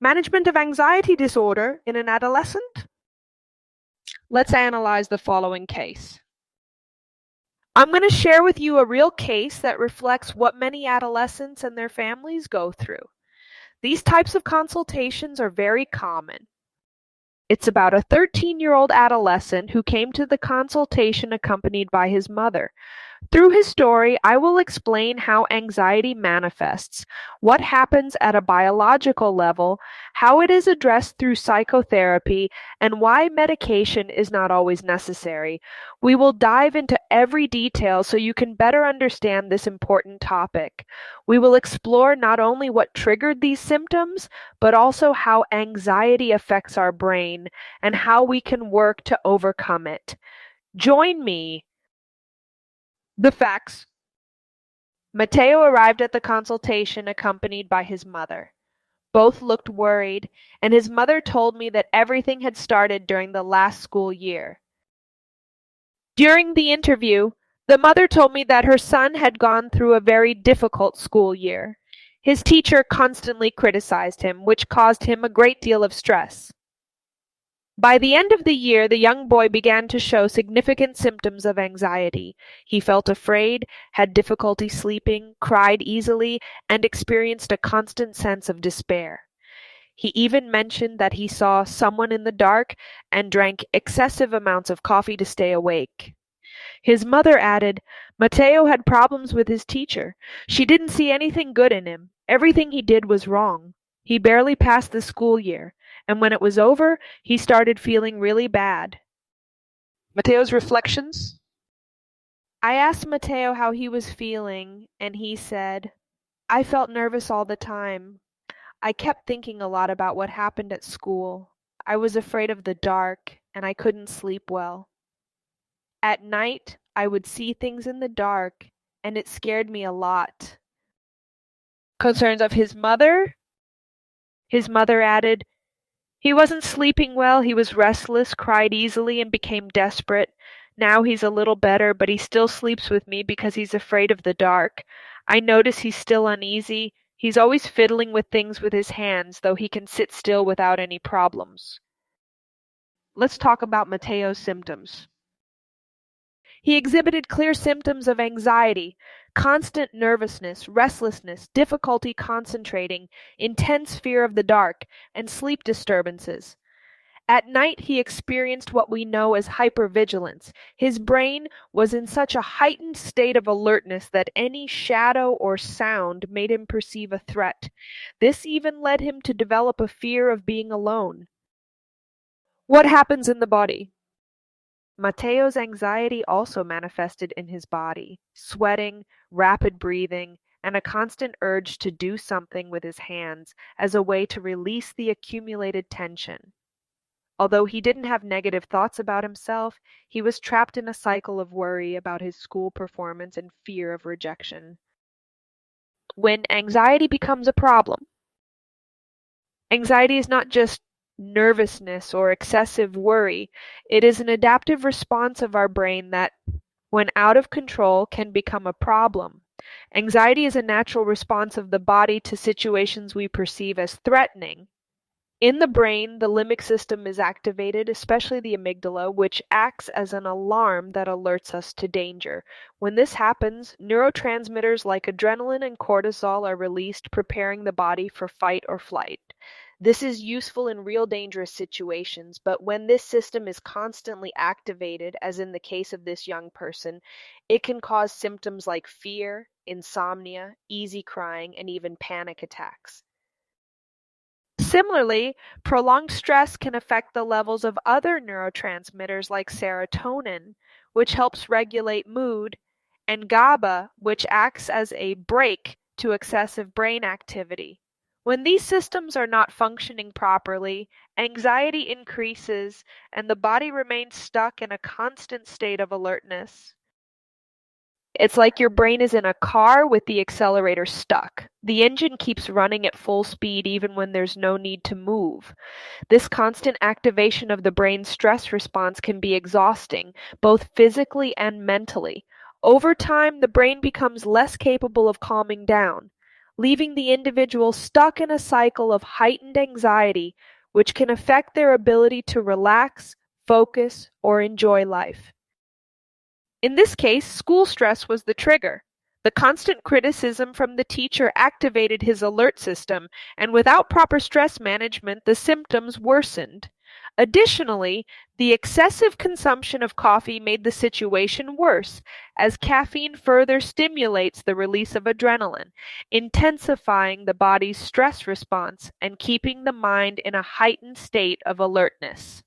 Management of anxiety disorder in an adolescent? Let's analyze the following case. I'm going to share with you a real case that reflects what many adolescents and their families go through. These types of consultations are very common. It's about a 13-year-old adolescent who came to the consultation accompanied by his mother. Through his story, I will explain how anxiety manifests, what happens at a biological level, how it is addressed through psychotherapy, and why medication is not always necessary. We will dive into every detail so you can better understand this important topic. We will explore not only what triggered these symptoms, but also how anxiety affects our brain and how we can work to overcome it. Join me. The facts. Matteo arrived at the consultation accompanied by his mother. Both looked worried, and his mother told me that everything had started during the last school year. During the interview, the mother told me that her son had gone through a very difficult school year. His teacher constantly criticized him, which caused him a great deal of stress. By the end of the year, the young boy began to show significant symptoms of anxiety. He felt afraid, had difficulty sleeping, cried easily, and experienced a constant sense of despair. He even mentioned that he saw someone in the dark and drank excessive amounts of coffee to stay awake. His mother added, Matteo had problems with his teacher. She didn't see anything good in him. Everything he did was wrong. He barely passed the school year, and when it was over, he started feeling really bad. Matteo's reflections? I asked Matteo how he was feeling, and he said, I felt nervous all the time. I kept thinking a lot about what happened at school. I was afraid of the dark, and I couldn't sleep well. At night, I would see things in the dark, and it scared me a lot. Concerns of his mother? His mother added, he wasn't sleeping well, he was restless, cried easily, and became desperate. Now he's a little better, but he still sleeps with me because he's afraid of the dark. I notice he's still uneasy. He's always fiddling with things with his hands, though he can sit still without any problems. Let's talk about Matteo's symptoms. He exhibited clear symptoms of anxiety, constant nervousness, restlessness, difficulty concentrating, intense fear of the dark, and sleep disturbances. At night he experienced what we know as hypervigilance. His brain was in such a heightened state of alertness that any shadow or sound made him perceive a threat. This even led him to develop a fear of being alone. What happens in the body? Matteo's anxiety also manifested in his body: sweating, rapid breathing, and a constant urge to do something with his hands as a way to release the accumulated tension. Although he didn't have negative thoughts about himself, he was trapped in a cycle of worry about his school performance and fear of rejection. When anxiety becomes a problem, anxiety is not just nervousness or excessive worry. It is an adaptive response of our brain that, when out of control, can become a problem. Anxiety is a natural response of the body to situations we perceive as threatening. In the brain, the limbic system is activated, especially the amygdala, which acts as an alarm that alerts us to danger. When this happens, neurotransmitters like adrenaline and cortisol are released, preparing the body for fight or flight. This is useful in real dangerous situations, but when this system is constantly activated, as in the case of this young person, it can cause symptoms like fear, insomnia, easy crying, and even panic attacks. Similarly, prolonged stress can affect the levels of other neurotransmitters like serotonin, which helps regulate mood, and GABA, which acts as a brake to excessive brain activity. When these systems are not functioning properly, anxiety increases and the body remains stuck in a constant state of alertness. It's like your brain is in a car with the accelerator stuck. The engine keeps running at full speed even when there's no need to move. This constant activation of the brain's stress response can be exhausting, both physically and mentally. Over time, the brain becomes less capable of calming down. leaving the individual stuck in a cycle of heightened anxiety, which can affect their ability to relax, focus, or enjoy life. In this case, school stress was the trigger. The constant criticism from the teacher activated his alert system, and without proper stress management, the symptoms worsened. Additionally, the excessive consumption of coffee made the situation worse, as caffeine further stimulates the release of adrenaline, intensifying the body's stress response and keeping the mind in a heightened state of alertness.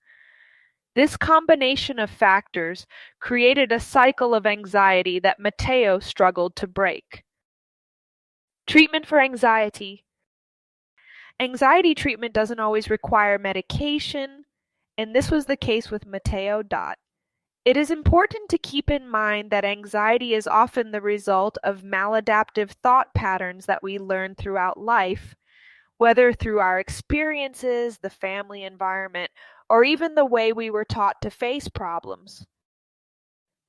This combination of factors created a cycle of anxiety that Matteo struggled to break. Treatment for anxiety. Anxiety treatment doesn't always require medication, and this was the case with Matteo. It is important to keep in mind that anxiety is often the result of maladaptive thought patterns that we learn throughout life, whether through our experiences, the family environment, or even the way we were taught to face problems.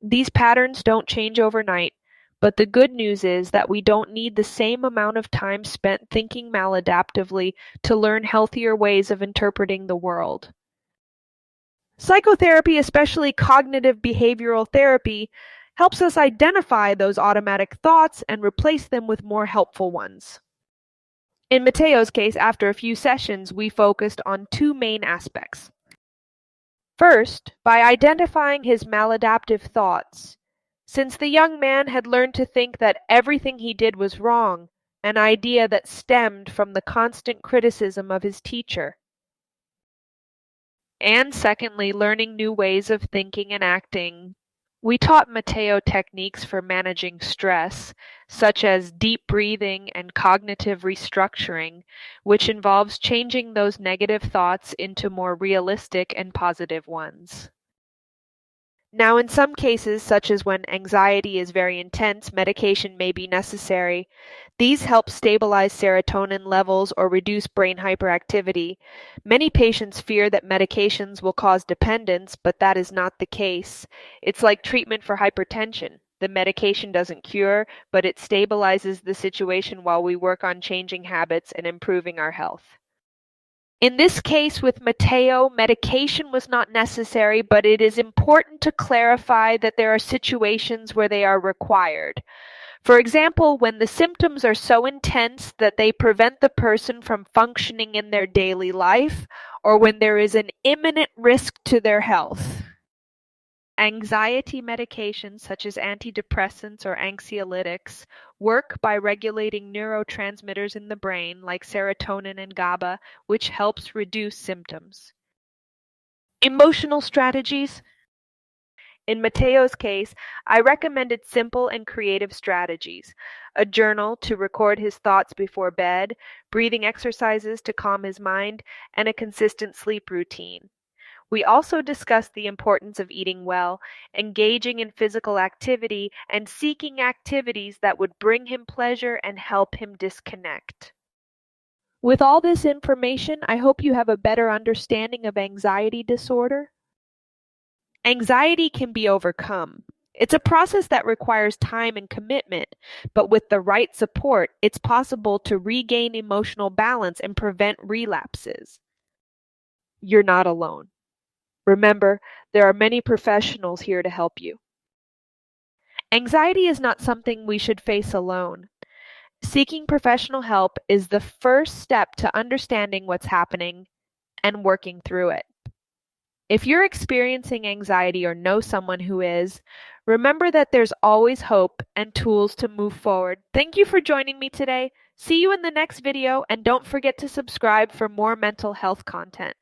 These patterns don't change overnight, but the good news is that we don't need the same amount of time spent thinking maladaptively to learn healthier ways of interpreting the world. Psychotherapy, especially cognitive behavioral therapy, helps us identify those automatic thoughts and replace them with more helpful ones. In Matteo's case, after a few sessions, we focused on two main aspects. First, by identifying his maladaptive thoughts. Since the young man had learned to think that everything he did was wrong, an idea that stemmed from the constant criticism of his teacher. And secondly, learning new ways of thinking and acting. We taught Matteo techniques for managing stress, such as deep breathing and cognitive restructuring, which involves changing those negative thoughts into more realistic and positive ones. Now, in some cases, such as when anxiety is very intense, medication may be necessary. These help stabilize serotonin levels or reduce brain hyperactivity. Many patients fear that medications will cause dependence, but that is not the case. It's like treatment for hypertension. The medication doesn't cure, but it stabilizes the situation while we work on changing habits and improving our health. In this case with Matteo, medication was not necessary, but it is important to clarify that there are situations where they are required. For example, when the symptoms are so intense that they prevent the person from functioning in their daily life, or when there is an imminent risk to their health. Anxiety medications such as antidepressants or anxiolytics work by regulating neurotransmitters in the brain like serotonin and GABA, which helps reduce symptoms. Emotional strategies. In Matteo's case, I recommended simple and creative strategies: a journal to record his thoughts before bed, breathing exercises to calm his mind, and a consistent sleep routine. We also discussed the importance of eating well, engaging in physical activity, and seeking activities that would bring him pleasure and help him disconnect. With all this information, I hope you have a better understanding of anxiety disorder. Anxiety can be overcome. It's a process that requires time and commitment, but with the right support, it's possible to regain emotional balance and prevent relapses. You're not alone. Remember, there are many professionals here to help you. Anxiety is not something we should face alone. Seeking professional help is the first step to understanding what's happening and working through it. If you're experiencing anxiety or know someone who is, remember that there's always hope and tools to move forward. Thank you for joining me today. See you in the next video, and don't forget to subscribe for more mental health content.